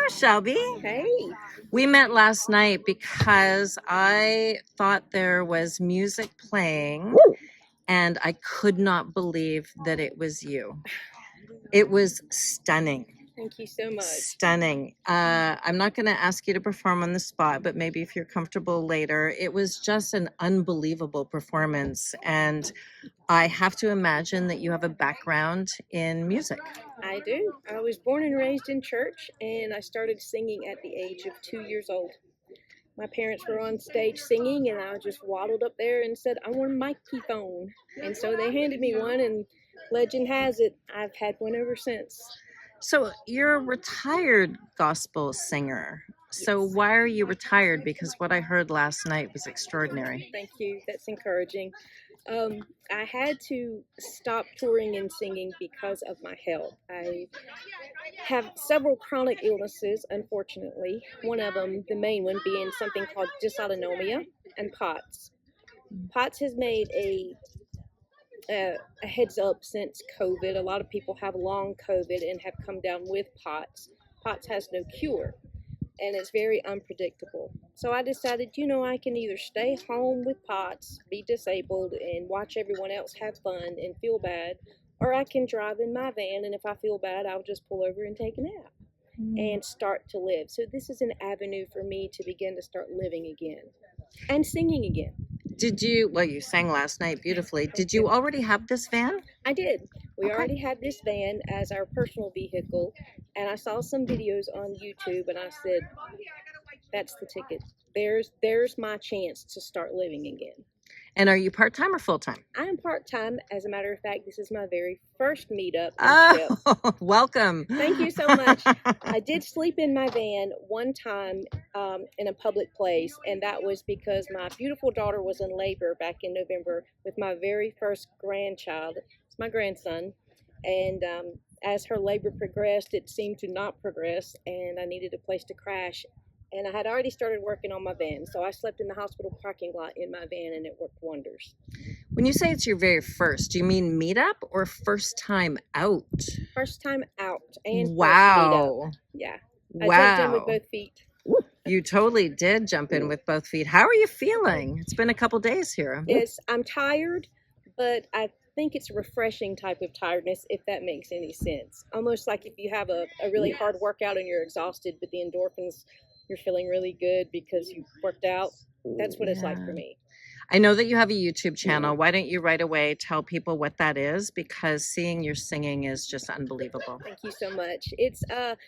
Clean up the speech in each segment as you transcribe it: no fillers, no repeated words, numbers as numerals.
Shelby. Hey. We met last night because I thought there was music playing and I could not believe that it was you. It was stunning. Thank you so much. Stunning. I'm not going to ask you to perform on the spot, but maybe if you're comfortable later. It was just an unbelievable performance. And I have to imagine that you have a background in music. I do. I was born and raised in church, and I started singing at the age of 2 years old. My parents were on stage singing, and I just waddled up there and said, I want a microphone. And so they handed me one, and legend has it, I've had one ever since. So you're a retired gospel singer. So Yes. why are you retired? Because what I heard last night was extraordinary. Thank you. That's encouraging. I had to stop touring and singing because of my health. I have several chronic illnesses, unfortunately. One of them, the main one, being something called dysautonomia and POTS. POTS has made a heads up since COVID. A lot of people have long COVID and have come down with POTS. POTS has no cure, and it's very unpredictable. So I decided, I can either stay home with POTS, be disabled, and watch everyone else have fun and feel bad, or I can drive in my van, and if I feel bad, I'll just pull over and take a nap and start to live. So this is an avenue for me to begin to start living again and singing again. You sang last night beautifully. Did you already have this van? I did. We Okay. already had this van as our personal vehicle, and I saw some videos on YouTube, and I said, that's the ticket. There's my chance to start living again. And are you part-time or full-time? I am part-time. As a matter of fact, this is my very first meetup. Welcome. Thank you so much. I did sleep in my van one time in a public place, and that was because my beautiful daughter was in labor back in November with my very first grandchild. It's my grandson. And as her labor progressed, it seemed to not progress, and I needed a place to crash. And I had already started working on my van, so I slept in the hospital parking lot in my van, and it worked wonders. When you say it's your very first, do you mean meetup or first time out? First time out and wow. First meetup. Yeah. Wow. I jumped in with both feet. You totally did jump in with both feet. How are you feeling? It's been a couple days here. I'm tired, but I think it's a refreshing type of tiredness, if that makes any sense. Almost like if you have a really hard workout and you're exhausted, but the endorphins, you're feeling really good because you worked out. That's what it's like for me. I know that you have a YouTube channel. Why don't you right away tell people what that is? Because seeing your singing is just unbelievable. Thank you so much. It's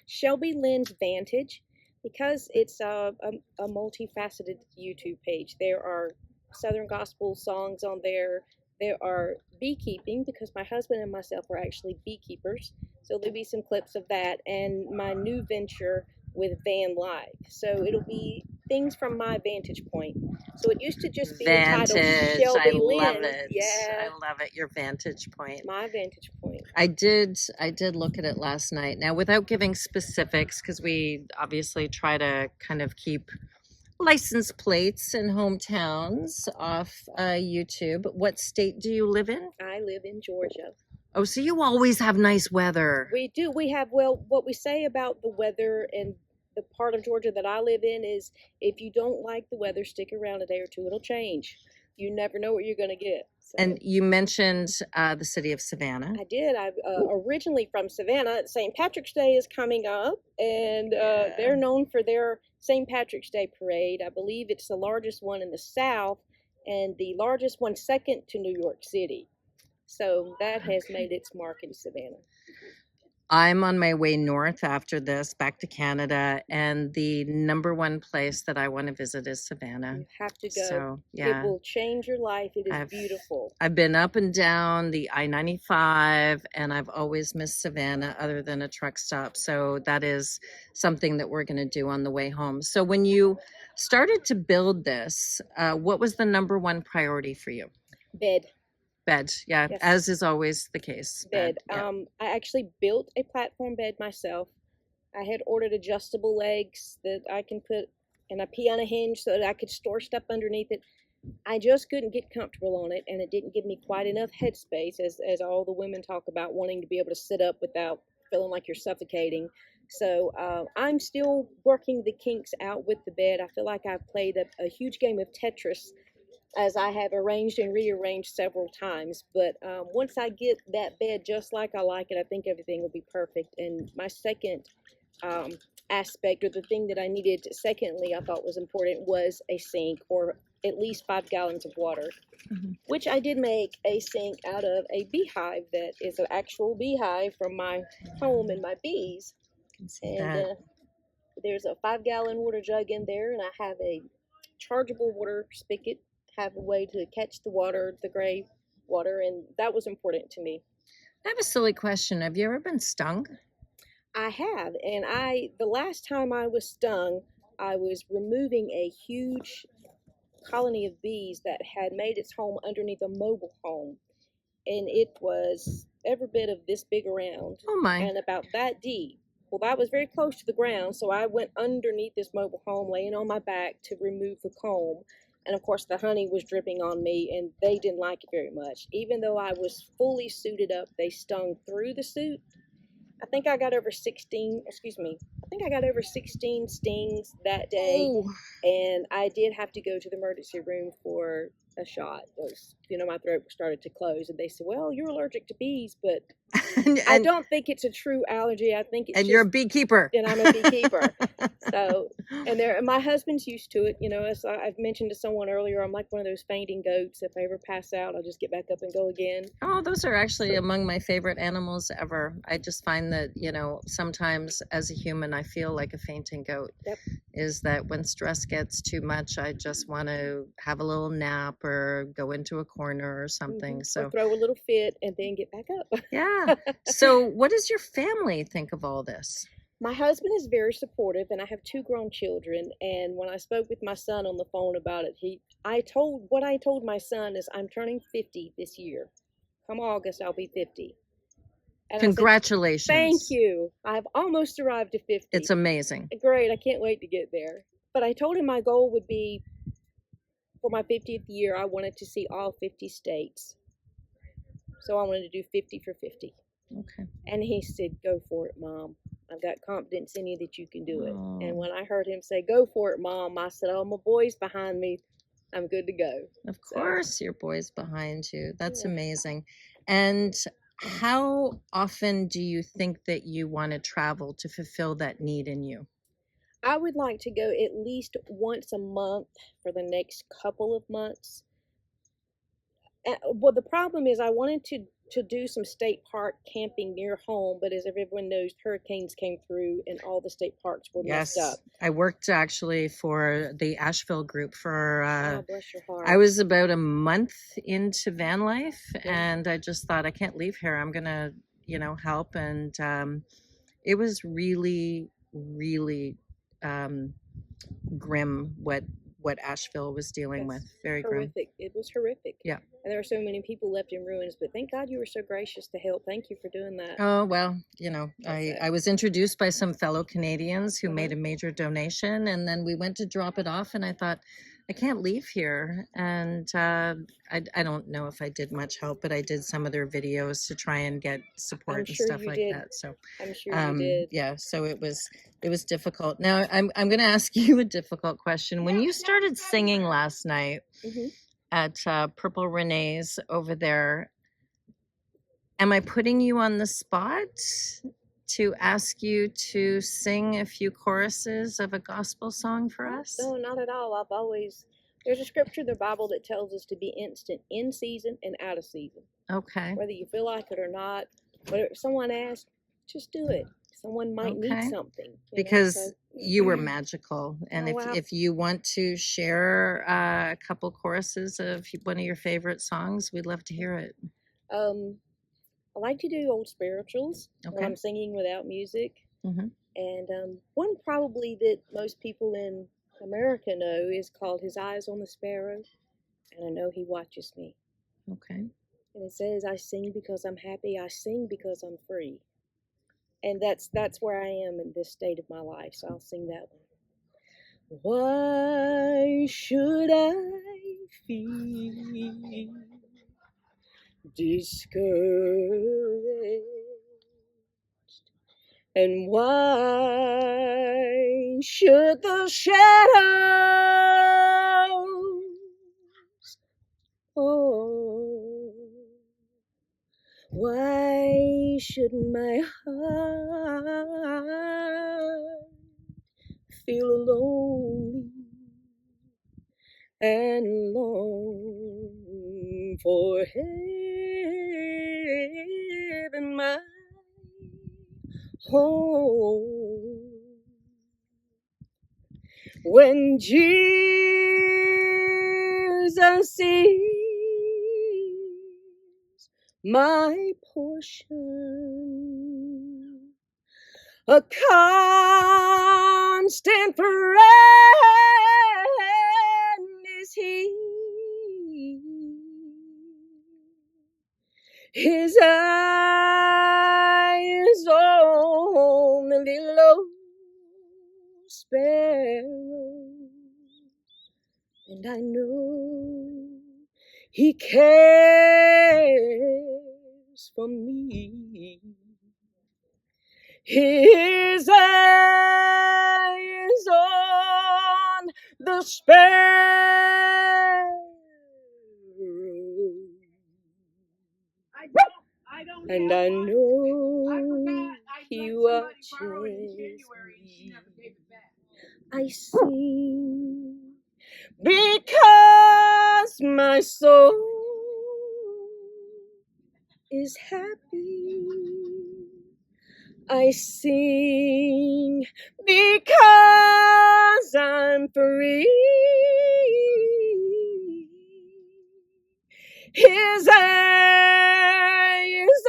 Shelby Lynn's Vantage, because it's a multifaceted YouTube page. There are Southern gospel songs on there. There are beekeeping, because my husband and myself are actually beekeepers. So there'll be some clips of that, and my new venture with van life. So it'll be things from my vantage point. So it used to just be entitled Shelby Lynn. I love it. Yeah. I love it. Your vantage point. My vantage point. I did look at it last night. Now, without giving specifics, because we obviously try to kind of keep license plates and hometowns off YouTube. What state do you live in? I live in Georgia. Oh, so you always have nice weather. We do. We have, what we say about the weather and the part of Georgia that I live in is, if you don't like the weather, stick around a day or two. It'll change. You never know what you're going to get. So. And you mentioned the city of Savannah. I did. I'm originally from Savannah. St. Patrick's Day is coming up, and they're known for their St. Patrick's Day parade. I believe it's the largest one in the South, and the largest one second to New York City. So that has made its mark in Savannah. I'm on my way north after this, back to Canada, and the number one place that I want to visit is Savannah. You have to go. So, yeah. It will change your life. It is beautiful. I've been up and down the I-95, and I've always missed Savannah other than a truck stop. So that is something that we're going to do on the way home. So when you started to build this, what was the number one priority for you? Bed. Bed, yeah, yes. As is always the case. Bed. Yeah. I actually built a platform bed myself. I had ordered adjustable legs that I can put in a piano hinge so that I could store stuff underneath it. I just couldn't get comfortable on it, and it didn't give me quite enough headspace, as all the women talk about, wanting to be able to sit up without feeling like you're suffocating. So I'm still working the kinks out with the bed. I feel like I've played a huge game of Tetris as I have arranged and rearranged several times. But once I get that bed just like I like it, I think everything will be perfect. And my second um, aspect, or the thing that I needed, secondly, I thought was important, was a sink, or at least 5 gallons of water. Mm-hmm. Which I did make a sink out of a beehive that is an actual beehive from my home and my bees. And there's a 5 gallon water jug in there, and I have a chargeable water spigot, have a way to catch the water, the gray water, and that was important to me. I have a silly question. Have you ever been stung? I have, and the last time I was stung, I was removing a huge colony of bees that had made its home underneath a mobile home, and it was every bit of this big around. Oh my. And about that deep. Well, that was very close to the ground, so I went underneath this mobile home, laying on my back to remove the comb. And of course, the honey was dripping on me, and they didn't like it very much. Even though I was fully suited up, they stung through the suit. I think I got over 16, excuse me, I think I got over 16 stings that day. Oh. And I did have to go to the emergency room for a shot. My throat started to close, and they said, "Well, you're allergic to bees," but I don't think it's a true allergy. I think it's you're a beekeeper. And I'm a beekeeper. So, and my husband's used to it. As I've mentioned to someone earlier, I'm like one of those fainting goats. If I ever pass out, I'll just get back up and go again. Oh, those are actually among my favorite animals ever. I just find that, sometimes as a human, I feel like a fainting goat. Yep. Is that when stress gets too much, I just want to have a little nap or go into a corner or something. Mm-hmm. So or throw a little fit and then get back up. Yeah. So what does your family think of all this? My husband is very supportive, and I have 2 grown children. And when I spoke with my son on the phone about it, I told my son is I'm turning 50 this year. Come August, I'll be 50. And congratulations. I said, thank you. I've almost arrived to 50. It's amazing. Great. I can't wait to get there. But I told him my goal would be, for my 50th year, I wanted to see all 50 states. So I wanted to do 50 for 50. Okay. And he said, "Go for it, Mom. I've got confidence in you that you can do it." Oh. And when I heard him say, "Go for it, Mom," I said, "Oh, my boy's behind me. I'm good to go." Of course, your boy's behind you. That's amazing. And how often do you think that you want to travel to fulfill that need in you? I would like to go at least once a month for the next couple of months. Well, the problem is I wanted to do some state park camping near home, but as everyone knows, hurricanes came through and all the state parks were messed up. I worked actually for the Asheville group for oh, bless your heart. I was about a month into van life, and I just thought, I can't leave here. I'm gonna help. And it was really, really grim what Asheville was dealing with. Very horrific. Grim. It was horrific. Yeah. And there were so many people left in ruins, but thank God you were so gracious to help. Thank you for doing that. Oh, well, I was introduced by some fellow Canadians who made a major donation, and then we went to drop it off, and I thought, I can't leave here. And I don't know if I did much help, but I did some of their videos to try and get support and stuff like that. So I'm sure you did. Yeah, so it was difficult. Now I'm going to ask you a difficult question. When you started singing last night at Purple Renee's over there, am I putting you on the spot to ask you to sing a few choruses of a gospel song for us? No, not at all. There's a scripture in the Bible that tells us to be instant in season and out of season. Okay. Whether you feel like it or not, whether someone asks, just do it. Someone might need something. Because you were magical. And if you want to share a couple choruses of one of your favorite songs, we'd love to hear it. I like to do old spirituals when I'm singing without music. Mm-hmm. And one probably that most people in America know is called "His Eyes on the Sparrow," and I know He watches me. Okay. And it says, "I sing because I'm happy. I sing because I'm free." And that's where I am in this state of my life. So I'll sing that one. Why should I feel discouraged And why should the shadows, oh, why should my heart feel lonely and long for heaven, my home? When Jesus is my portion, a constant friend is he. His eyes on the little sparrow, and I know he cares for me. His eyes on the sparrow, and I know he watches me. I sing because my soul is happy. I sing because I'm free. His eyes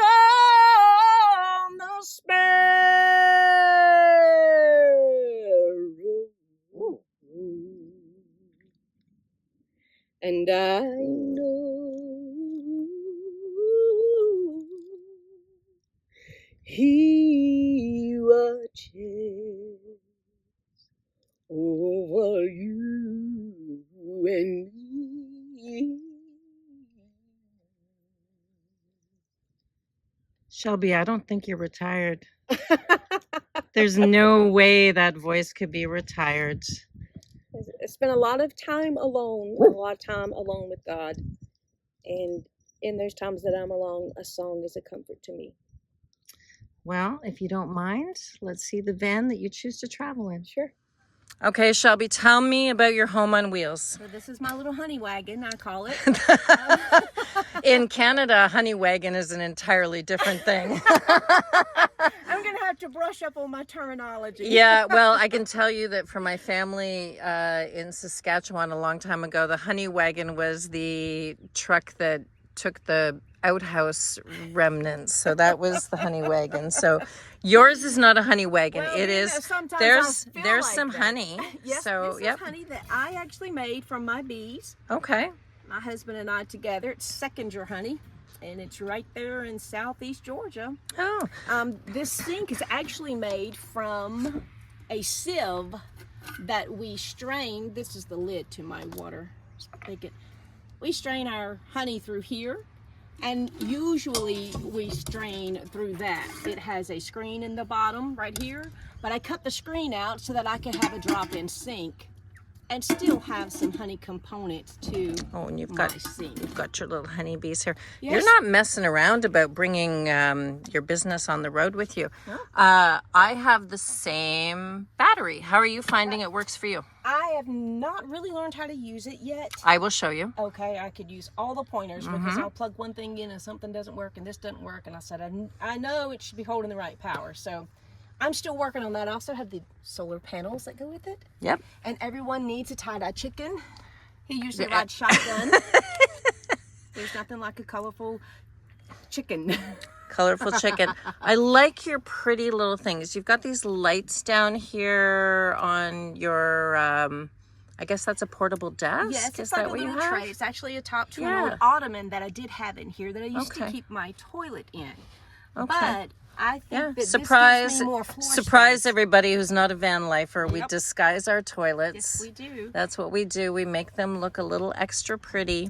on the sparrow, and I know he watches over you and me. Shelby, I don't think you're retired. There's no way that voice could be retired. I spent a lot of time alone, a lot of time alone with God. And in those times that I'm alone, a song is a comfort to me. Well, if you don't mind, let's see the van that you choose to travel in. Sure. Okay, Shelby, tell me about your home on wheels. So this is my little honey wagon, I call it. In Canada, honey wagon is an entirely different thing. I'm going to have to brush up on my terminology. Yeah, well, I can tell you that for my family in Saskatchewan a long time ago, the honey wagon was the truck that took the outhouse remnants. So that was the honey wagon. So yours is not a honey wagon. Well, it is. There's like some honey. Yes, so this is honey that I actually made from my bees. Okay. My husband and I together. It's Seconder honey, and it's right there in southeast Georgia. Oh. This sink is actually made from a sieve that we strain. This is the lid to my water spigot. We strain our honey through here, and usually we strain through that. It has a screen in the bottom right here, but I cut the screen out so that I could have a drop-in sink and still have some honey components to and you've my got sink. You've got your little honeybees here. Yes. You're not messing around about bringing your business on the road with you. No. I have the same battery. How are you finding it works for you? I have not really learned how to use it yet. I will show you. Okay, I could use all the pointers because I'll plug one thing in and something doesn't work and this doesn't work, and I said I know it should be holding the right power, so I'm still working on that. I also have the solar panels that go with it. Yep. And everyone needs a tie-dye chicken. He usually rides shotgun. There's nothing like a colorful chicken. Colorful chicken. I like your pretty little things. You've got these lights down here on your, I guess that's a portable desk? Yes, Is it's like that a what you little have? tray. It's actually a top to an old ottoman that I did have in here that I used to keep my toilet in. Okay. But I think that surprise, this gives me more floor surprise space. everybody who's not a van lifer. We Yep. disguise our toilets. Yes, we do. That's what we do. We make them look a little extra pretty.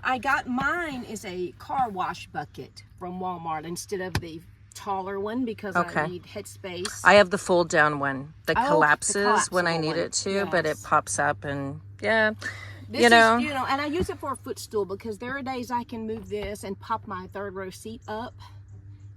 I got mine is a car wash bucket from Walmart instead of the taller one because Okay. I need headspace. I have the fold down one that Oh, the collapses when I collapsible need one. it to, but it Yes. pops up and yeah, This you know. is, and I use it for a footstool because there are days I can move this and pop my third row seat up,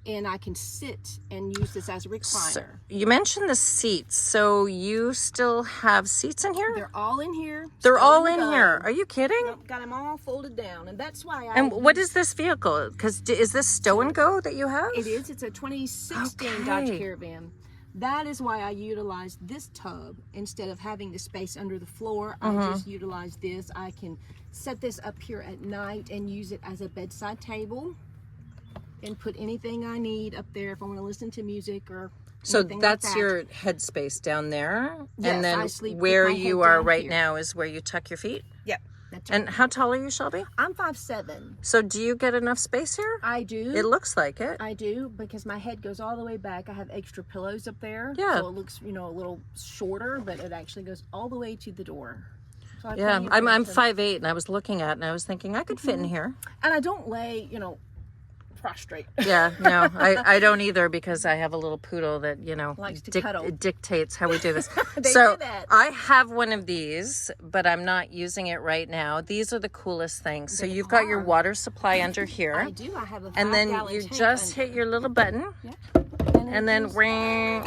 and I can sit and use this as a recliner. So, you mentioned the seats, so you still have seats in here? They're all in here. They're all ready in to go. here. Are you kidding? Nope, got them all folded down, and that's why I. And what is this vehicle? Because is this stow and go that you have? It is. It's a 2016 Dodge Caravan. That is why I utilize this tub instead of having the space under the floor. I just utilize this. I can set this up here at night and use it as a bedside table and put anything I need up there if I want to listen to music or So anything that's like that. your headspace down there, Yes, and then I sleep with where my you head are down right here. now is where you tuck your feet. Yep. That's right. And how tall are you, Shelby? I'm 5'7". So do you get enough space here? I do. It looks like it. I do, because my head goes all the way back. I have extra pillows up there. Yeah. So it looks, a little shorter, but it actually goes all the way to the door. So I Yeah, plenty of I'm room to- 5'8", and I was looking at it, and I was thinking I could fit in here. And I don't lay, prostrate. Yeah, no, I don't either, because I have a little poodle that, Likes to cuddle. dictates how we do this. They So do that. I have one of these, but I'm not using it right now. These are the coolest things. So They you've got your are. water supply under here. I do. I have a And then 5-gallon you tank just under. hit your little button, Yeah. and then just- ring.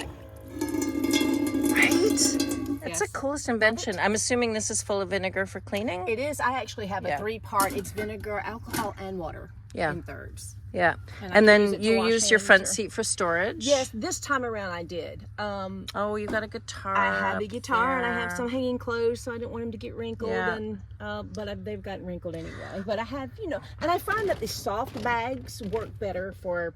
Right? That's the Yes. coolest invention. I'm assuming this is full of vinegar for cleaning? It is. I actually have Yeah. a 3-part. It's vinegar, alcohol, and water. Yeah. In thirds. Yeah. And I And can use then it to you wash use your hands front or- seat for storage? Yes, this time around I did. Oh, you got a guitar. I have a up guitar and I have there. some hanging clothes, so I don't want them to get wrinkled. Yeah. And they've gotten wrinkled anyway. But I have, and I find that the soft bags work better for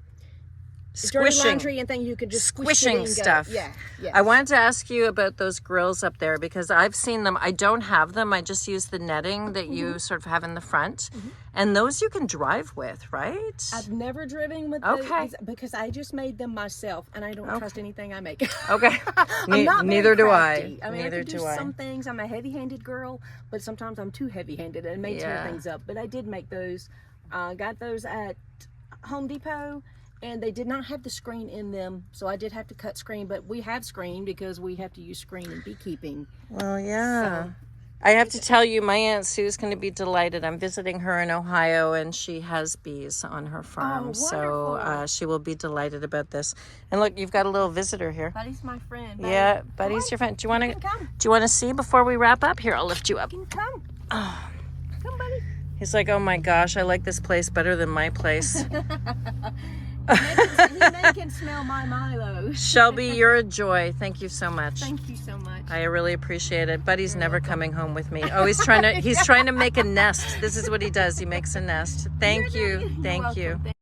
dirty Squishing. laundry and things. You could just squish it Squishing and go. stuff. Yeah, yeah. I wanted to ask you about those grills up there, because I've seen them. I don't have them. I just use the netting that you sort of have in the front. And those you can drive with, right? I've never driven with Okay. those because I just made them myself, and I don't trust anything I make. Okay. I'm not very Neither do crafty. I. I mean, Neither I can do do I. some things. I'm a heavy-handed girl, but sometimes I'm too heavy-handed and may tear Yeah. things up. But I did make those. Got those at Home Depot, and they did not have the screen in them, so I did have to cut screen. But we have screen because we have to use screen in beekeeping. Well, yeah. So- I have to tell you, my Aunt Sue's going to be delighted. I'm visiting her in Ohio, and she has bees on her farm. So wonderful. she will be delighted about this. And look, you've got a little visitor here. Buddy's my friend. Yeah, Buddy. Buddy's Come your friend. Do you want on, you to? can come. Do you want to see before we wrap up? Here, I'll lift you up. You can come. Oh. Come, buddy. He's like, oh my gosh, I like this place better than my place. He may can smell my Milo. Shelby, you're a joy. Thank you so much. Thank you so much. I really appreciate it. Buddy's never coming home with me. Oh, he's trying to make a nest. This is what he does. He makes a nest. Thank you. You're Thank welcome. you.